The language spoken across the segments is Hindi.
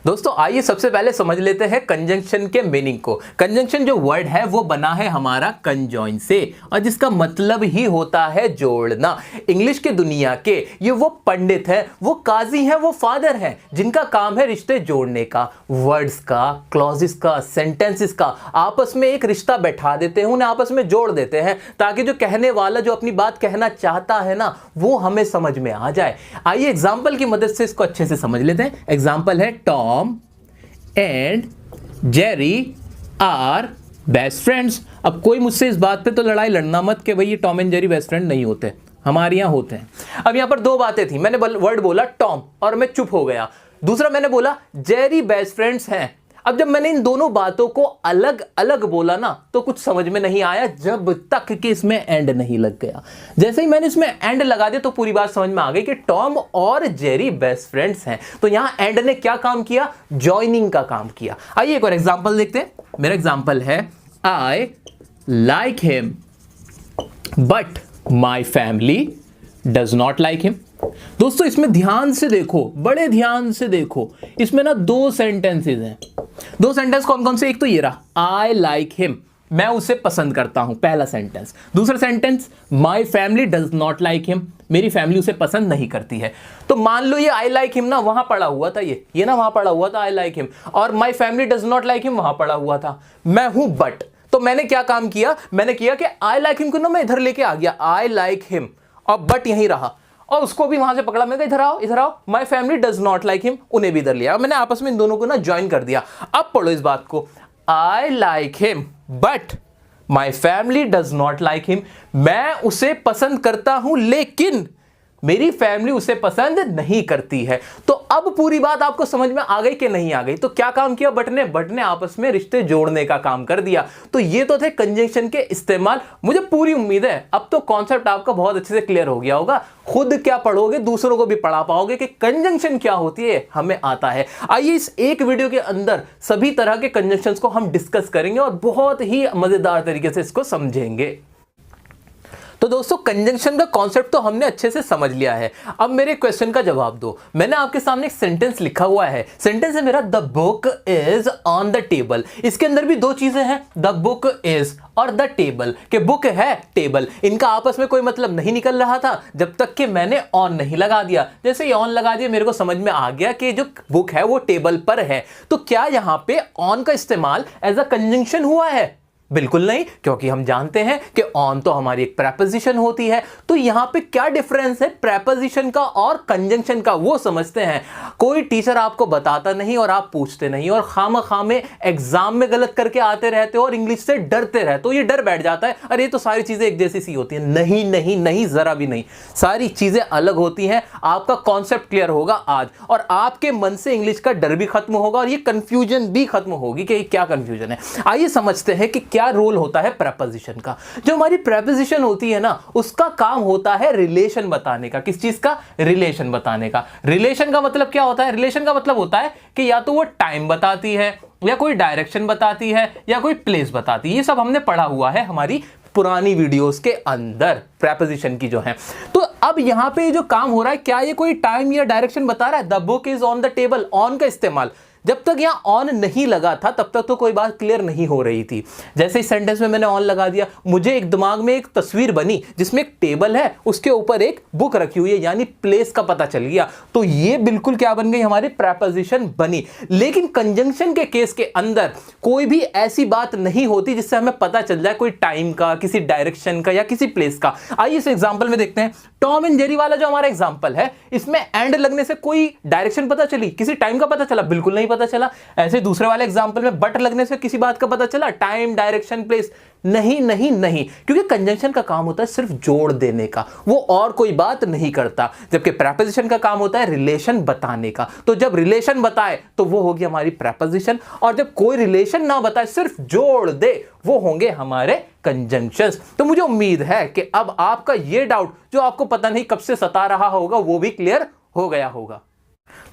दोस्तों आइए सबसे पहले समझ लेते हैं कंजंक्शन के मीनिंग को। कंजंक्शन जो वर्ड है वो बना है हमारा कंजॉइन से और जिसका मतलब ही होता है जोड़ना। इंग्लिश के दुनिया के ये वो पंडित है, वो काजी है, वो फादर है जिनका काम है रिश्ते जोड़ने का, वर्ड्स का, क्लॉजेस का, सेंटेंसेस का आपस में एक रिश्ता बैठा देते हैं, उन्हें आपस में जोड़ देते हैं ताकि जो कहने वाला जो अपनी बात कहना चाहता है ना वो हमें समझ में आ जाए। आइए एग्जाम्पल की मदद से इसको अच्छे से समझ लेते हैं। एग्जाम्पल है Tom and Jerry are best friends. अब कोई मुझसे इस बात पे तो लड़ाई लड़ना मत कि भाई ये Tom and Jerry best friend नहीं होते, हमारे यहां होते हैं। अब यहां पर दो बातें थी, मैंने वर्ड बोला टॉम और मैं चुप हो गया, दूसरा मैंने बोला जेरी बेस्ट फ्रेंड्स हैं। अब जब मैंने इन दोनों बातों को अलग अलग बोला ना तो कुछ समझ में नहीं आया जब तक कि इसमें एंड नहीं लग गया। जैसे ही मैंने इसमें एंड लगा दिया तो पूरी बात समझ में आ गई कि टॉम और जेरी बेस्ट फ्रेंड्स हैं। तो यहां एंड ने क्या काम किया? जॉइनिंग का काम किया। आइए एक और एग्जांपल देखते हैं। मेरा एग्जांपल है I like him but my family does not like him. दोस्तों इसमें ध्यान से देखो, बड़े ध्यान से देखो, इसमें ना दो सेंटेंसेस हैं। दो सेंटेंस कौन कौन से? एक तो ये रहा आई लाइक हिम, मैं उसे पसंद करता हूं, पहला सेंटेंस। दूसरा sentence my family does not like him, मेरी फैमिली उसे पसंद नहीं करती है। तो मान लो ये आई लाइक हिम ना वहां पड़ा हुआ था, ये ना वहां पड़ा हुआ था आई लाइक हिम, और my family does not like him वहां पड़ा हुआ था। मैं हूं बट, तो मैंने क्या काम किया? मैंने किया कि आई लाइक हिम को ना मैं इधर लेके आ गया, आई लाइक हिम, और बट यहीं रहा, और उसको भी वहां से पकड़ा, मैं इधर आओ इधर आओ, my family does not like him, उन्हें भी इधर लिया। मैंने आपस में इन दोनों को ना ज्वाइन कर दिया। अब पढ़ो इस बात को, I like him but my family does not like him, मैं उसे पसंद करता हूं लेकिन मेरी फैमिली उसे पसंद नहीं करती है। तो अब पूरी बात आपको समझ में आ गई कि नहीं आ गई? तो क्या काम किया बट ने आपस में रिश्ते जोड़ने का काम कर दिया। तो ये तो थे कंजंक्शन के इस्तेमाल। मुझे पूरी उम्मीद है अब तो कॉन्सेप्ट आपका बहुत अच्छे से क्लियर हो गया होगा। खुद क्या पढ़ोगे दूसरों को भी पढ़ा पाओगे कि कंजंक्शन क्या होती है, हमें आता है। आइए इस एक वीडियो के अंदर सभी तरह के कंजंक्शंस को हम डिस्कस करेंगे और बहुत ही मजेदार तरीके से इसको समझेंगे। तो दोस्तों कंजंक्शन का कॉन्सेप्ट तो हमने अच्छे से समझ लिया है। अब मेरे क्वेश्चन का जवाब दो। मैंने आपके सामने एक सेंटेंस लिखा हुआ है, सेंटेंस है मेरा the book is on the table. इसके अंदर भी दो चीजें हैं, द बुक इज और द टेबल, के बुक है टेबल, इनका आपस में कोई मतलब नहीं निकल रहा था जब तक कि मैंने ऑन नहीं लगा दिया। जैसे ही ऑन लगा दिया मेरे को समझ में आ गया कि जो बुक है वो टेबल पर है। तो क्या यहां पे ऑन का इस्तेमाल एज अ कंजंक्शन हुआ है? बिल्कुल नहीं, क्योंकि हम जानते हैं कि ऑन तो हमारी एक प्रेपोजिशन होती है। तो यहां पे क्या डिफरेंस है प्रेपोजिशन का और कंजंक्शन का, वो समझते हैं। कोई टीचर आपको बताता नहीं और आप पूछते नहीं और खामखा में एग्जाम में गलत करके आते रहते हो और इंग्लिश से डरते रहते हो। ये डर बैठ जाता है, अरे ये तो सारी चीजें एक जैसी सी होती है। नहीं नहीं नहीं, जरा भी नहीं, सारी चीजें अलग होती हैं। आपका कॉन्सेप्ट क्लियर होगा आज और आपके मन से इंग्लिश का डर भी खत्म होगा और ये कंफ्यूजन भी खत्म होगी कि क्या कंफ्यूजन है। आइए समझते हैं कि क्या रोल होता है प्रेपोजिशन का। जो हमारी प्रेपोजिशन होती है ना उसका काम होता है रिलेशन बताने का। किस चीज का? रिलेशन बताने का। रिलेशन का मतलब क्या होता है? रिलेशन का मतलब होता है कि या तो वो टाइम बताती है या कोई डायरेक्शन बताती है या कोई प्लेस बताती है। ये सब हमने पढ़ा हुआ है हमारी पुरानी वीडियोस के अंदर प्रेपोजिशन की जो है। तो अब यहां पे जो काम हो रहा है, क्या ये कोई टाइम या डायरेक्शन बता रहा है? The book is on the table, on का इस्तेमाल जब तक यहां ऑन नहीं लगा था तब तक तो कोई बात क्लियर नहीं हो रही थी। जैसे इस सेंटेंस में मैंने ऑन लगा दिया, मुझे एक दिमाग में एक तस्वीर बनी जिसमें एक टेबल है, उसके ऊपर एक बुक रखी हुई है, यानी प्लेस का पता चल गया। तो ये बिल्कुल क्या बन गई? हमारी प्रेपोजिशन बनी। लेकिन कंजंक्शन के केस के अंदर कोई भी ऐसी बात नहीं होती जिससे हमें पता चल जाए कोई टाइम का, किसी डायरेक्शन का या किसी प्लेस का। आइए इस एग्जाम्पल में देखते हैं। टॉम एंड जेरी वाला जो हमारा एग्जाम्पल है, इसमें एंड लगने से कोई डायरेक्शन पता चली, किसी टाइम का पता चला? बिल्कुल नहीं पता चला। ऐसे दूसरे वाले एग्जांपल में बट लगने से किसी बात का पता चला? Time, direction, place? नहीं नहीं नहीं, क्योंकि कंजंक्शन का काम होता है सिर्फ जोड़ देने का, वो और कोई बात नहीं करता। जबकि प्रेपोजिशन का काम होता है रिलेशन बताने का। तो जब रिलेशन बताए तो वो होगी हमारी प्रेपोजिशन, और जब कोई रिलेशन ना बताए सिर्फ जोड़ दे वो होंगे हमारे कंजंक्शंस। तो मुझे उम्मीद है कि अब आपका ये डाउट जो आपको पता नहीं कब से सता रहा होगा वो भी क्लियर हो गया होगा।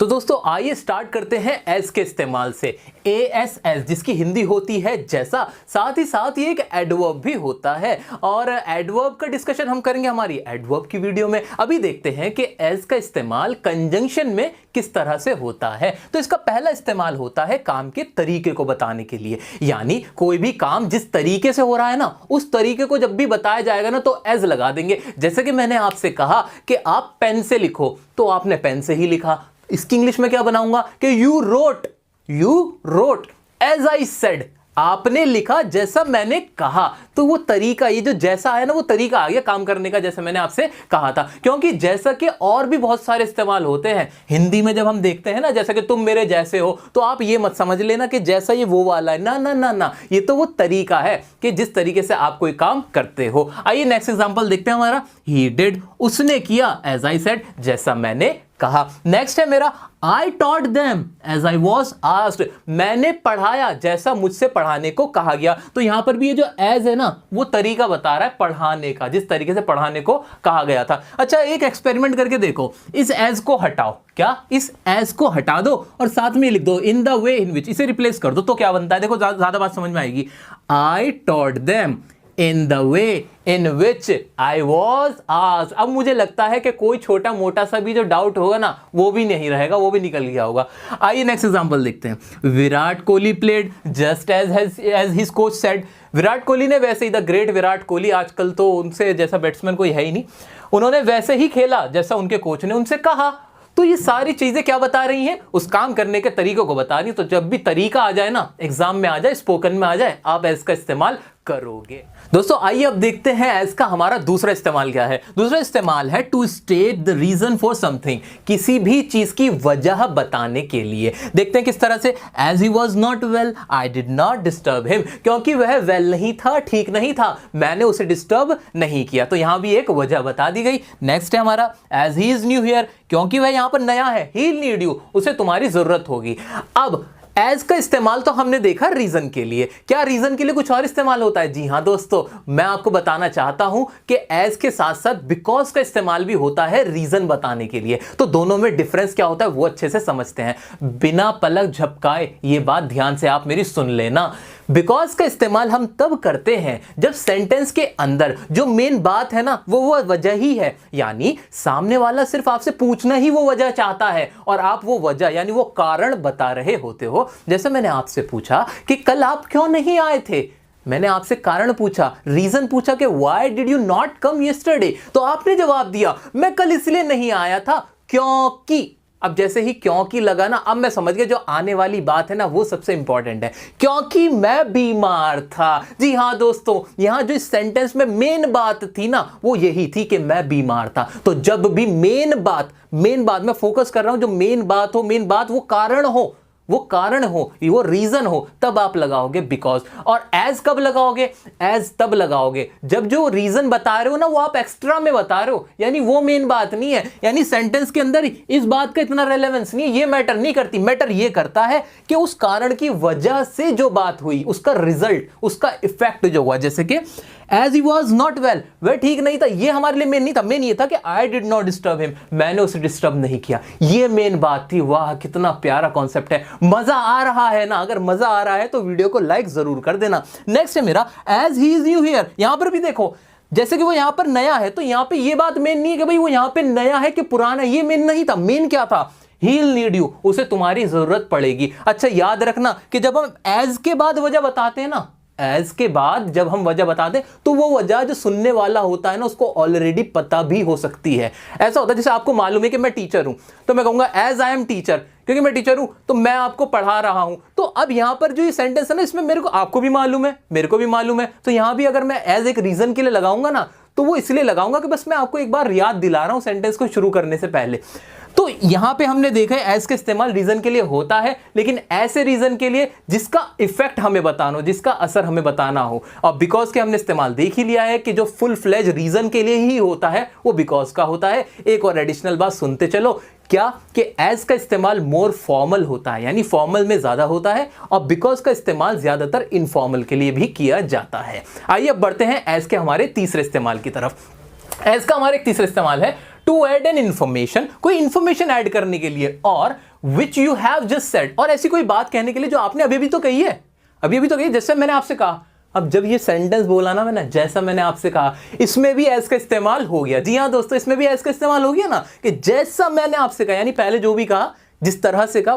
तो दोस्तों आइए स्टार्ट करते हैं एज के इस्तेमाल से। ASS जिसकी हिंदी होती है जैसा, साथ ही साथ ये एक एडवर्ब भी होता है और एडवर्ब का डिस्कशन हम करेंगे हमारी एडवर्ब की वीडियो में। अभी देखते हैं कि एज का इस्तेमाल कंजंक्शन में किस तरह से होता है। तो इसका पहला इस्तेमाल होता है काम के तरीके को बताने के लिए, यानी कोई भी काम जिस तरीके से हो रहा है ना, उस तरीके को जब भी बताया जाएगा ना तो एज लगा देंगे। जैसे कि मैंने आपसे कहा कि आप पेन से लिखो, तो आपने पेन से ही लिखा। इसकी इंग्लिश में क्या बनाऊंगा कि you wrote as I said, आपने लिखा जैसा मैंने कहा। तो वो तरीका, ये जो जैसा है ना, वो तरीका आ गया काम करने का, जैसे मैंने आपसे कहा था। क्योंकि जैसा के और भी बहुत सारे इस्तेमाल होते हैं हिंदी में। जब हम देखते हैं ना, जैसा कि तुम मेरे जैसे हो, तो आप ये मत समझ लेना कि जैसा ये वो वाला है, ना ना ना ना, ये तो वो तरीका है कि जिस तरीके से आप कोई काम करते हो। आइए नेक्स्ट एग्जांपल देखते हैं हमारा। ही डिड, उसने किया, एज आई सेड, जैसा मैंने कहा। नेक्स्ट है मेरा I taught them as I was asked, मैंने पढ़ाया जैसा मुझसे पढ़ाने को कहा गया। तो यहां पर भी ये जो as है ना, वो तरीका बता रहा है पढ़ाने का, जिस तरीके से पढ़ाने को कहा गया था। अच्छा, एक एक्सपेरिमेंट करके देखो, इस as को हटाओ, क्या इस as को हटा दो और साथ में लिख दो in the way in which, इसे रिप्लेस कर दो तो क्या बनता है। देखो ज्यादा बात समझ में आएगी। I taught them in the way in which I was asked। अब मुझे लगता है कि कोई छोटा मोटा सा भी जो डाउट होगा ना, वो भी नहीं रहेगा, वो भी निकल गया होगा। आइए नेक्स्ट एग्जांपल देखते हैं। Virat Kohli played just as his coach said, Virat Kohli ने वैसे ही, द ग्रेट विराट कोहली, आजकल तो उनसे जैसा बैट्समैन कोई है ही नहीं, उन्होंने वैसे ही खेला जैसा उनके कोच ने उनसे कहा। तो ये सारी चीजें क्या बता रही हैं, उस काम करने के तरीकों को बता रही। तो जब भी तरीका आ जाए ना, एग्जाम में आ जाए, स्पोकन में आ जाए, आप एज का इस्तेमाल करोगे। दोस्तों आइए अब देखते हैं एज का हमारा दूसरा इस्तेमाल क्या है। दूसरा इस्तेमाल है to state the reason for something, किसी भी चीज की वजह बताने के लिए। देखते हैं किस तरह से। As he was not well I did not disturb him, क्योंकि वह वेल नहीं था, ठीक नहीं था, मैंने उसे डिस्टर्ब नहीं किया। तो यहां भी एक वजह बता दी गई। नेक्स्ट है हमारा as he is new here, क्योंकि वह यहां पर नया है, ही नीड यू, उसे तुम्हारी जरूरत होगी। अब एज का इस्तेमाल तो हमने देखा रीजन के लिए, क्या रीजन के लिए कुछ और इस्तेमाल होता है? जी हां दोस्तों, मैं आपको बताना चाहता हूं कि एज के साथ साथ बिकॉज का इस्तेमाल भी होता है रीजन बताने के लिए। तो दोनों में डिफरेंस क्या होता है वो अच्छे से समझते हैं, बिना पलक झपकाए ये बात ध्यान से आप मेरी सुन लेना। बिकॉज का इस्तेमाल हम तब करते हैं जब सेंटेंस के अंदर जो मेन बात है ना, वो वजह ही है, यानी सामने वाला सिर्फ आपसे पूछना ही वो वजह चाहता है और आप वो वजह यानी वो कारण बता रहे होते हो। जैसे मैंने आपसे पूछा कि कल आप क्यों नहीं आए थे, मैंने आपसे कारण पूछा, रीजन पूछा कि why did you not come yesterday, तो आपने जवाब दिया मैं कल इसलिए नहीं आया था क्योंकि। अब जैसे ही क्योंकि लगा ना, अब मैं समझ गया जो आने वाली बात है ना वो सबसे इंपॉर्टेंट है, क्योंकि मैं बीमार था। जी हां दोस्तों, यहां जो इस सेंटेंस में मेन बात थी ना, वो यही थी कि मैं बीमार था। तो जब भी मेन बात मैं फोकस कर रहा हूं, जो मेन बात वो कारण हो, वो रीजन हो, तब आप लगाओगे बिकॉज। और एज कब लगाओगे? एज तब लगाओगे जब जो रीजन बता रहे हो ना वो आप एक्स्ट्रा में बता रहे हो, यानी वो मेन बात नहीं है, यानी सेंटेंस के अंदर इस बात का इतना रेलेवेंस नहीं है, ये मैटर नहीं करती। मैटर ये करता है कि उस कारण की वजह से जो बात हुई, उसका रिजल्ट, उसका इफेक्ट जो हुआ। जैसे कि as he was not well, वह ठीक नहीं था, ये हमारे लिए मेन नहीं था। मेन ये था कि आई डिड नॉट डिस्टर्ब हिम, मैंने उसे डिस्टर्ब नहीं किया, ये मेन बात थी। वाह कितना प्यारा कॉन्सेप्ट है, मजा आ रहा है ना? अगर मजा आ रहा है तो वीडियो को लाइक जरूर कर देना। नेक्स्ट है मेरा as he is new here, यहां पर भी देखो जैसे कि वो यहां पर नया है, तो यहां पे ये बात मेन नहीं है कि भाई वो यहां पे नया है कि पुराना है, ये मेन नहीं था। मेन क्या था? ही विल नीड यू, उसे तुम्हारी जरूरत पड़ेगी। अच्छा याद रखना कि जब हम एज के बाद वजह बताते हैं ना, एज के बाद जब हम वजह बताते हैं तो वो वजह जो सुनने वाला होता है ना उसको ऑलरेडी पता भी हो सकती है। ऐसा होता है जैसे आपको मालूम है कि मैं टीचर हूं, तो मैं कहूंगा एज आई एम टीचर, क्योंकि मैं टीचर हूं तो मैं आपको पढ़ा रहा हूं। तो अब यहां पर जो ये सेंटेंस है ना, इसमें मेरे को, आपको भी मालूम है, मेरे को भी मालूम है, तो यहां भी अगर मैं एज एक रीजन के लिए लगाऊंगा ना, तो वो इसलिए लगाऊंगा कि बस मैं आपको एक बार याद दिला रहा हूं सेंटेंस को शुरू करने से पहले। तो यहां पे हमने देखा है एज का इस्तेमाल रीजन के लिए होता है, लेकिन ऐसे रीजन के लिए जिसका इफेक्ट हमें बताना हो, जिसका असर हमें बताना हो। और बिकॉज के हमने इस्तेमाल देख ही लिया है कि जो फुल फ्लेज रीजन के लिए ही होता है वो बिकॉज का होता है। एक और एडिशनल बात सुनते चलो, क्या कि एज का इस्तेमाल मोर फॉर्मल होता है, यानी फॉर्मल में ज्यादा होता है, और बिकॉज का इस्तेमाल ज्यादातर इनफॉर्मल के लिए भी किया जाता है। आइए अब बढ़ते हैं एज के हमारे तीसरे इस्तेमाल की तरफ। एज का हमारा एक तीसरा इस्तेमाल है टू ऐड एन इंफॉर्मेशन, कोई इंफॉर्मेशन ऐड करने के लिए, और which you have just said, और ऐसी कोई बात कहने के लिए जो आपने अभी भी तो कही है, अभी भी तो कही, जैसे मैंने आपसे कहा। अब जब ये सेंटेंस बोला ना मैंने, जैसा मैंने आपसे कहा, इसमें भी एज का इस्तेमाल हो गया। जी हाँ दोस्तों, इसमें भी एज का इस्तेमाल हो गया ना, कि जैसा मैंने आपसे कहा, यानी पहले जो भी कहा, जिस तरह से कहा